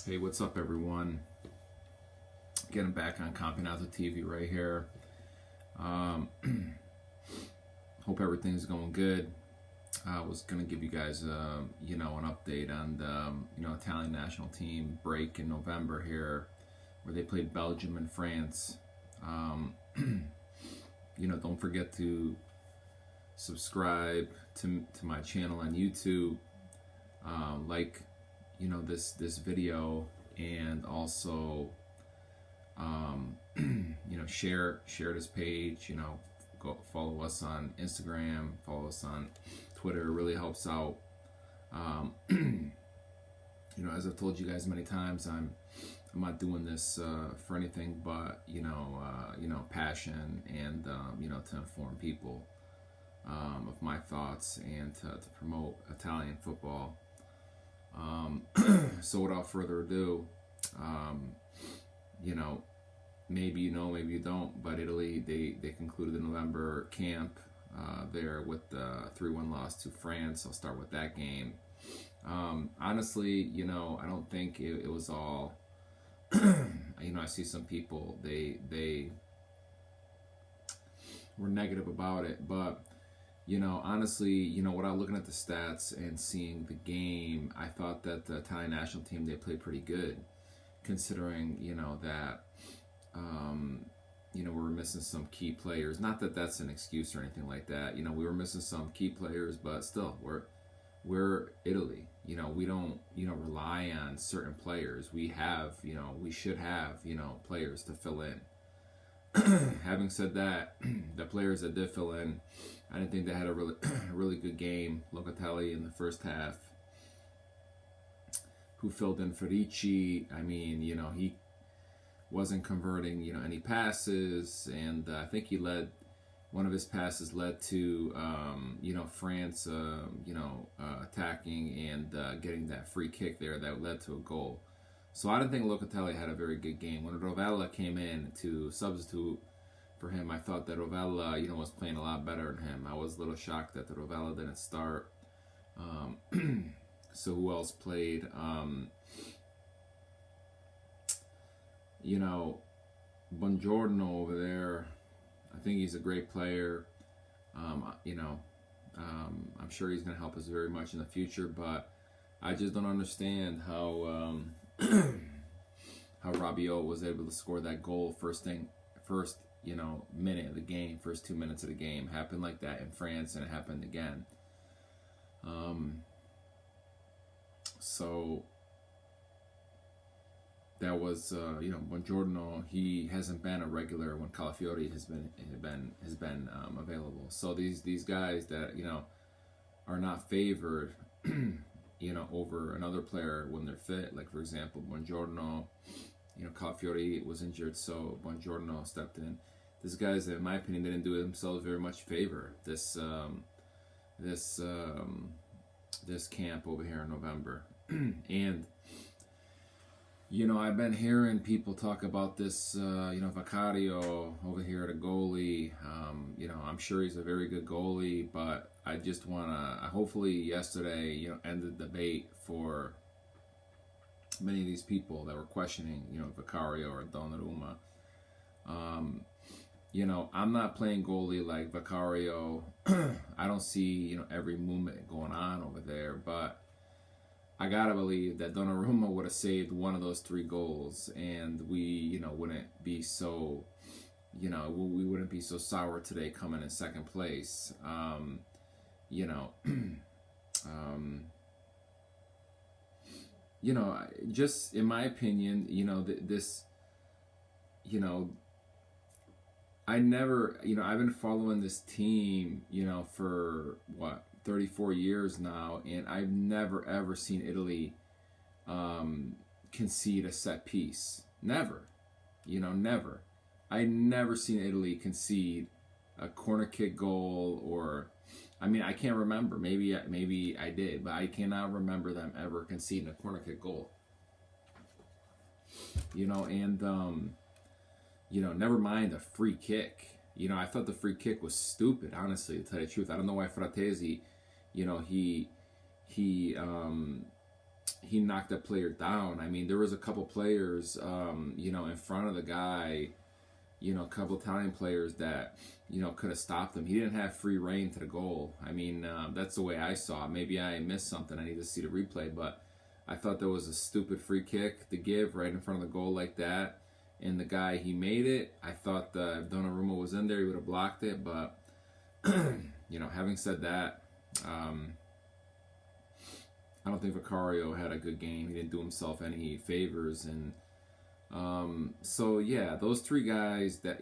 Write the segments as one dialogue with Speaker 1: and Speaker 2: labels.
Speaker 1: Hey, what's up, everyone? Getting back on Campionato TV right here. Hope everything's going good. I was gonna give you guys, an update on the, Italian national team break in November here, where they played Belgium and France. Don't forget to subscribe to my channel on YouTube. Like this video, and also share this page. Go follow us on Instagram, follow us on Twitter. It really helps out. As I've told you guys many times, I'm not doing this for anything but passion and to inform people of my thoughts and to promote Italian football. So without further ado, maybe maybe you don't, but Italy, they concluded the November camp there with the 3-1 loss to France. I'll start with that game. Honestly, I don't think it was all, I see some people, they were negative about it, but honestly, without looking at the stats and seeing the game, I thought that the Italian national team, they played pretty good, considering, that, we were missing some key players. Not that that's an excuse or anything like that. We were missing some key players, but still, we're Italy. We don't, rely on certain players. We have, we should have, players to fill in. Having said that, the players that did fill in, I didn't think they had a really good game. Locatelli in the first half, who filled in for Ricci. I mean, he wasn't converting, any passes, and I think one of his passes led to, France, attacking and getting that free kick there that led to a goal. So I didn't think Locatelli had a very good game. When Rovella came in to substitute for him, I thought that Rovella, was playing a lot better than him. I was a little shocked that the Rovella didn't start. So who else played? Buongiorno over there. I think he's a great player. I'm sure he's going to help us very much in the future, but I just don't understand how Rabiot was able to score that goal first minute of the game, first 2 minutes of the game. Happened like that in France, and it happened again. So that was Buongiorno. He hasn't been a regular when Calafiori has been available. So these guys that are not favored over another player when they're fit. Like, for example, Buongiorno, Calafiori was injured, so Buongiorno stepped in. These guys, in my opinion, didn't do themselves very much favor this camp over here in November. And I've been hearing people talk about this, Vicario over here at a goalie. I'm sure he's a very good goalie, but I just want to, hopefully yesterday, end the debate for many of these people that were questioning, Vicario or Donnarumma. I'm not playing goalie like Vicario. I don't see, every movement going on over there, but I gotta believe that Donnarumma would have saved one of those 3 goals, and we, wouldn't be so, we wouldn't be so sour today coming in second place. Just in my opinion, this, I never, I've been following this team, for 34 years now, and I've never ever seen Italy concede a set piece. Never. Never. I never seen Italy concede a corner kick goal, or I can't remember. Maybe I did, but I cannot remember them ever conceding a corner kick goal. And never mind a free kick. I thought the free kick was stupid, honestly, to tell you the truth. I don't know why Fratesi, he he knocked that player down. I mean, there was a couple players, in front of the guy, a couple Italian players that, could have stopped him. He didn't have free reign to the goal. I mean, that's the way I saw it. Maybe I missed something. I need to see the replay, but I thought that was a stupid free kick to give right in front of the goal like that. And the guy, he made it. I thought if Donnarumma was in there, he would have blocked it. But, having said that, I don't think Vicario had a good game. He didn't do himself any favors. And so, yeah, those three guys that,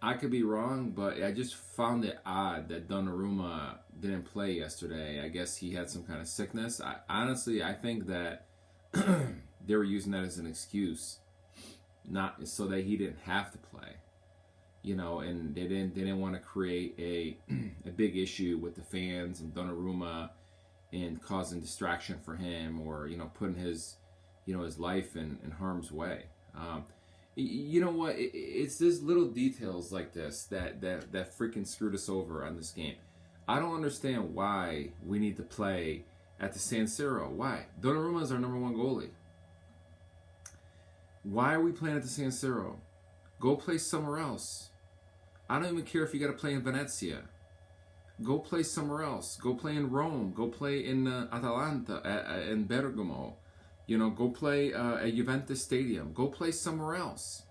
Speaker 1: I could be wrong, but I just found it odd that Donnarumma didn't play yesterday. I guess he had some kind of sickness. I think that they were using that as an excuse, not so that he didn't have to play. And they didn't want to create a big issue with the fans and Donnarumma and causing distraction for him, or putting his his life in harm's way. You know what? It's these little details like this that freaking screwed us over on this game. I don't understand why we need to play at the San Siro. Why? Donnarumma is our number one goalie. Why are we playing at the San Siro? Go play somewhere else. I don't even care if you got to play in Venezia. Go play somewhere else. Go play in Rome. Go play in Atalanta, in Bergamo. Go play at Juventus Stadium. Go play somewhere else.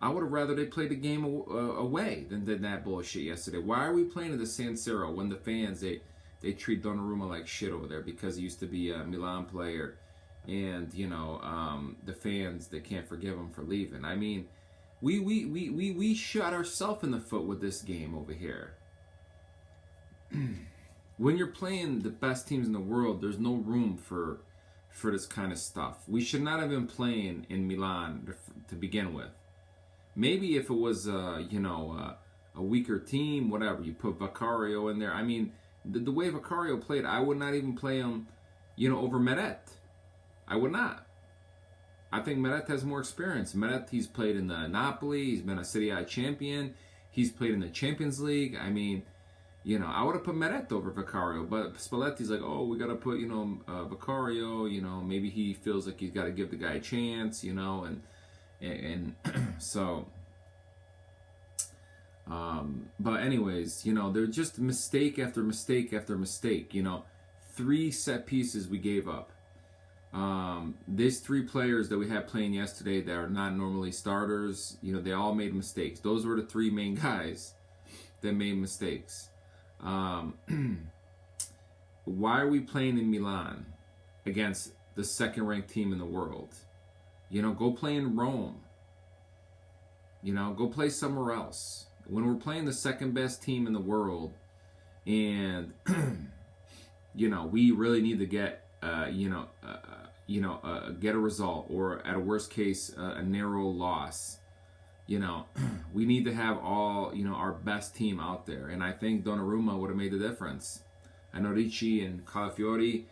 Speaker 1: I would have rather they played the game away than did that bullshit yesterday. Why are we playing at the San Siro when the fans, they treat Donnarumma like shit over there because he used to be a Milan player, and the fans, they can't forgive him for leaving. I mean, we shot ourselves in the foot with this game over here. When you're playing the best teams in the world, there's no room for this kind of stuff. We should not have been playing in Milan to begin with. Maybe if it was a weaker team, whatever, you put Vicario in there. I mean, the way Vicario played, I would not even play him, over Meret. I would not. I think Meret has more experience. Meret, he's played in the Napoli. He's been a Serie A champion. He's played in the Champions League. I mean, I would have put Meret over Vicario, but Spalletti's like, oh, we got to put, Vicario, maybe he feels like he's got to give the guy a chance, and so, but anyways, they're just mistake after mistake after mistake, 3 set pieces we gave up. These 3 players that we had playing yesterday that are not normally starters, they all made mistakes. Those were the 3 main guys that made mistakes. Why are we playing in Milan against the second-ranked team in the world? Go play in Rome. Go play somewhere else. When we're playing the second-best team in the world, and we really need to get get a result, or at a worst case, a narrow loss. We need to have all, our best team out there. And I think Donnarumma would have made the difference. I know Ricci and Calafiori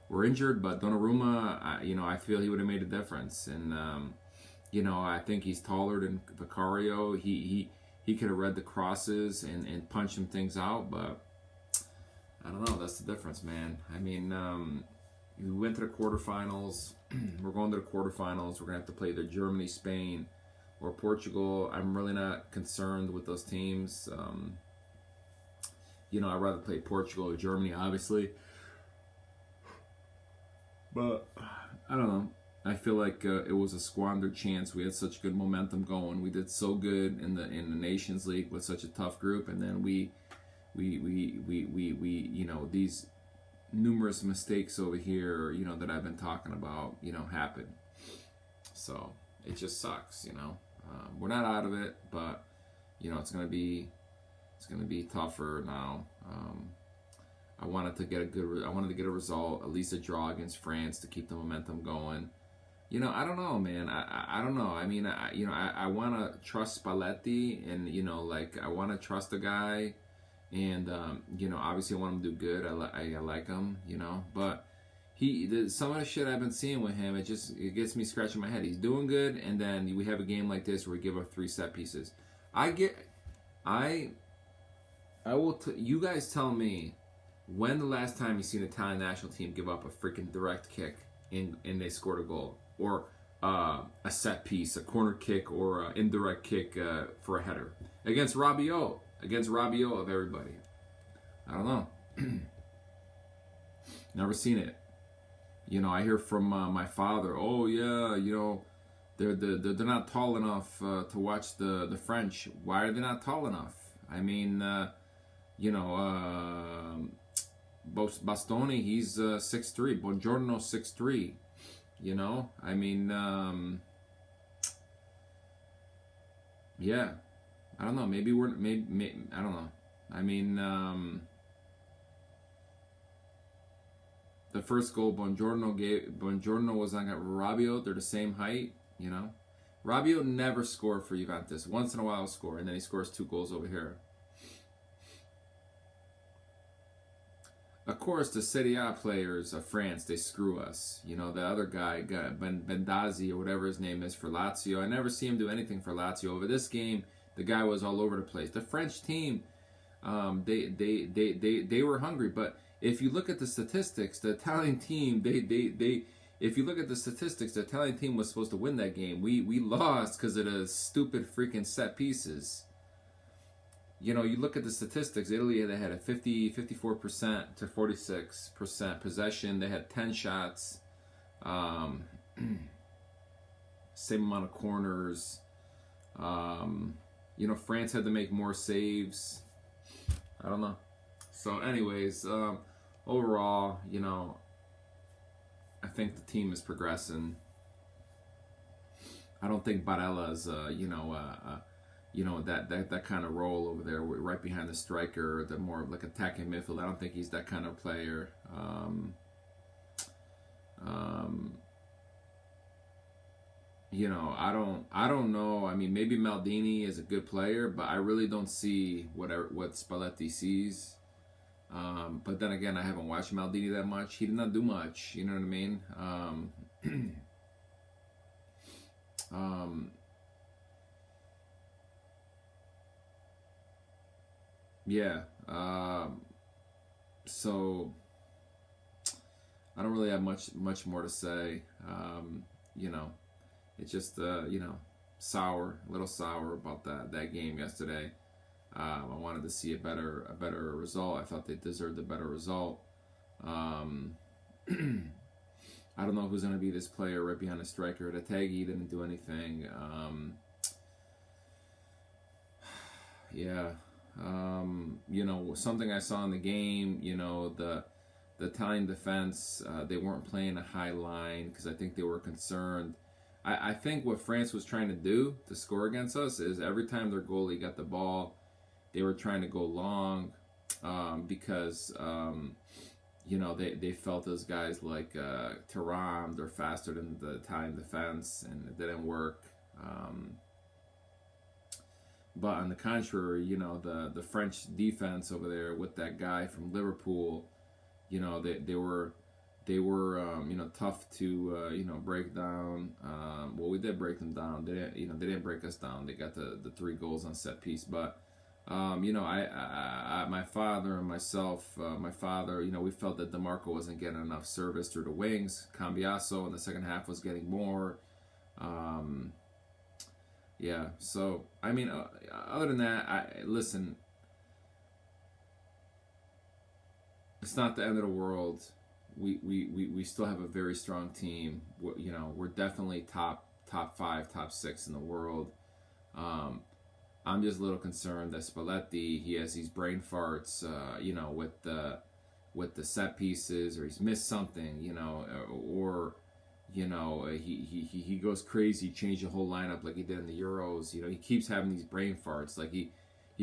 Speaker 1: were injured, but Donnarumma, I feel he would have made a difference. And, I think he's taller than Vicario. He could have read the crosses and punched some things out, but I don't know. That's the difference, man. I mean, we went to the quarterfinals. We're going to the quarterfinals. We're going to have to play either Germany, Spain, or Portugal. I'm really not concerned with those teams. I'd rather play Portugal or Germany, obviously. But I don't know. I feel like it was a squandered chance. We had such good momentum going. We did so good in the Nations League with such a tough group, and then we these numerous mistakes over here, that I've been talking about, happen. So it just sucks, We're not out of it, but it's gonna be tougher now. I wanted to get a result, at least a draw against France to keep the momentum going. I don't know, man. I don't know. I mean, I want to trust Spalletti, and I want to trust the guy, and obviously I want him to do good. I like him, but some of the shit I've been seeing with him, it gets me scratching my head. He's doing good, and then we have a game like this where we give up 3 set pieces. You guys tell me When the last time you seen the Italian national team give up a freaking direct kick and they scored a goal, or a set piece, a corner kick, or an indirect kick for a header against Rabiot of everybody? I don't know. Never seen it. I hear from my father. Oh yeah, they're not tall enough to watch the French. Why are they not tall enough? I mean, Bastoni, he's 6'3". Buongiorno 6'3". I mean, yeah, I don't know. Maybe I don't know. I mean, the first goal Buongiorno was on Rabiot. They're the same height. Rabiot never scored for Juventus. Once in a while he'll score, and then he scores 2 goals over here. Of course, the Serie A players of France, they screw us. The other guy, Bendazzi or whatever his name is for Lazio, I never see him do anything for Lazio. Over this game, the guy was all over the place. The French team, they were hungry. But if you look at the statistics, the Italian team, if you look at the statistics, the Italian team was supposed to win that game. We lost because of the stupid freaking set pieces. You look at the statistics. Italy, they had a 54% to 46% possession. They had 10 shots, same amount of corners. France had to make more saves. I don't know. So, anyways, overall, I think the team is progressing. I don't think Barella's, that kind of role over there, right behind the striker, the more like attacking midfield. I don't think he's that kind of player. I don't know. I mean, maybe Maldini is a good player, but I really don't see what Spalletti sees. But then again, I haven't watched Maldini that much. He did not do much. You know what I mean? Yeah. So I don't really have much more to say. It's just a little sour about that game yesterday. I wanted to see a better result. I thought they deserved a better result. I don't know who's going to be this player right behind the striker. Retegui didn't do anything. Yeah. Something I saw in the game, the Italian defense, they weren't playing a high line because I think they were concerned. I think what France was trying to do to score against us is every time their goalie got the ball, they were trying to go long because, they felt those guys like Thuram, they're faster than the Italian defense, and it didn't work. But on the contrary, the French defense over there with that guy from Liverpool, they were tough to break down. Well, we did break them down. They didn't break us down. They got the 3 goals on set piece. But my father and myself, we felt that DeMarco wasn't getting enough service through the wings. Cambiaso in the second half was getting more. Yeah, so, I mean, other than that, listen, it's not the end of the world. We still have a very strong team. We're definitely top 5, top 6 in the world. I'm just a little concerned that Spalletti, he has these brain farts, with the set pieces, or he's missed something, or... he goes crazy, changed the whole lineup like he did in the Euros. He keeps having these brain farts. Like he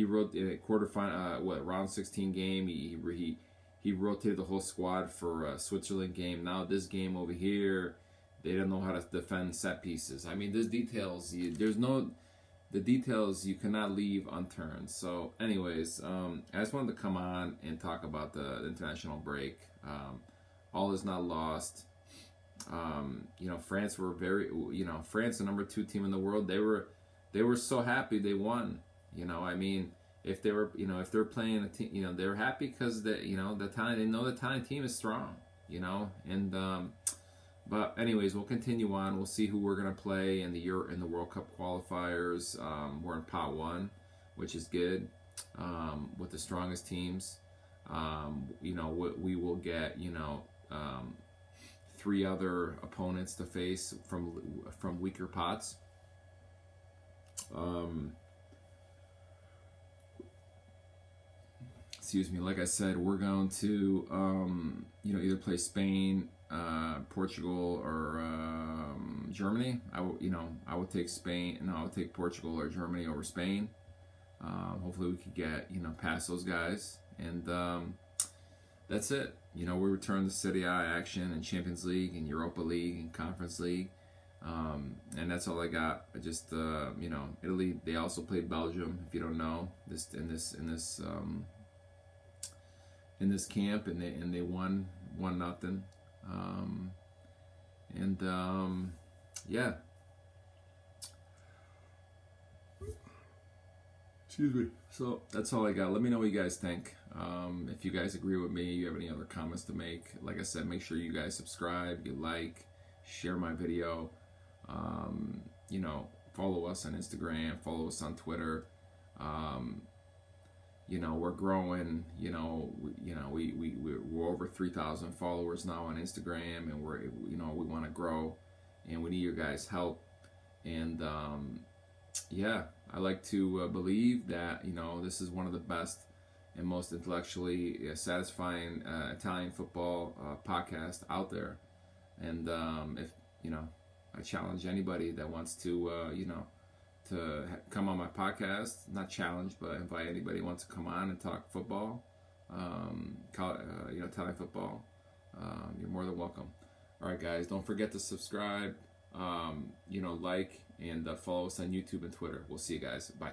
Speaker 1: wrote in a quarterfinal, round 16 game. He rotated the whole squad for a Switzerland game. Now this game over here, they don't know how to defend set pieces. I mean, there's details. The details you cannot leave unturned. So, anyways, I just wanted to come on and talk about the international break. All is not lost. France were France, the number 2 team in the world, they were so happy they won. I mean, if they were, if they're playing a team, they're happy because the they know the Italian team is strong, and but anyways, we'll continue on. We'll see who we're gonna play in the World Cup qualifiers. We're in pot one, which is good, with the strongest teams. We will get three other opponents to face from weaker pots. Excuse me. Like I said, we're going to either play Spain, Portugal, or Germany. I would take Spain. No, I would take Portugal or Germany over Spain. Hopefully, we could get past those guys, and that's it. We return to Serie A action and Champions League and Europa League and Conference League, and that's all I got. I just Italy. They also played Belgium. If you don't know, in this camp, and they won 1-0, yeah. Excuse me. So that's all I got. Let me know what you guys think. If you guys agree with me, you have any other comments to make. Like I said, make sure you guys subscribe, you like, share my video. Follow us on Instagram, follow us on Twitter. We're growing. We're over 3,000 followers now on Instagram, and we want to grow, and we need your guys' help. And I like to believe that this is one of the best and most intellectually satisfying Italian football podcast out there. And if I challenge anybody that wants to to come on my podcast. Not challenge, but invite anybody who wants to come on and talk football. Italian football. You're more than welcome. All right, guys. Don't forget to subscribe. Like and follow us on YouTube and Twitter. We'll see you guys. Bye.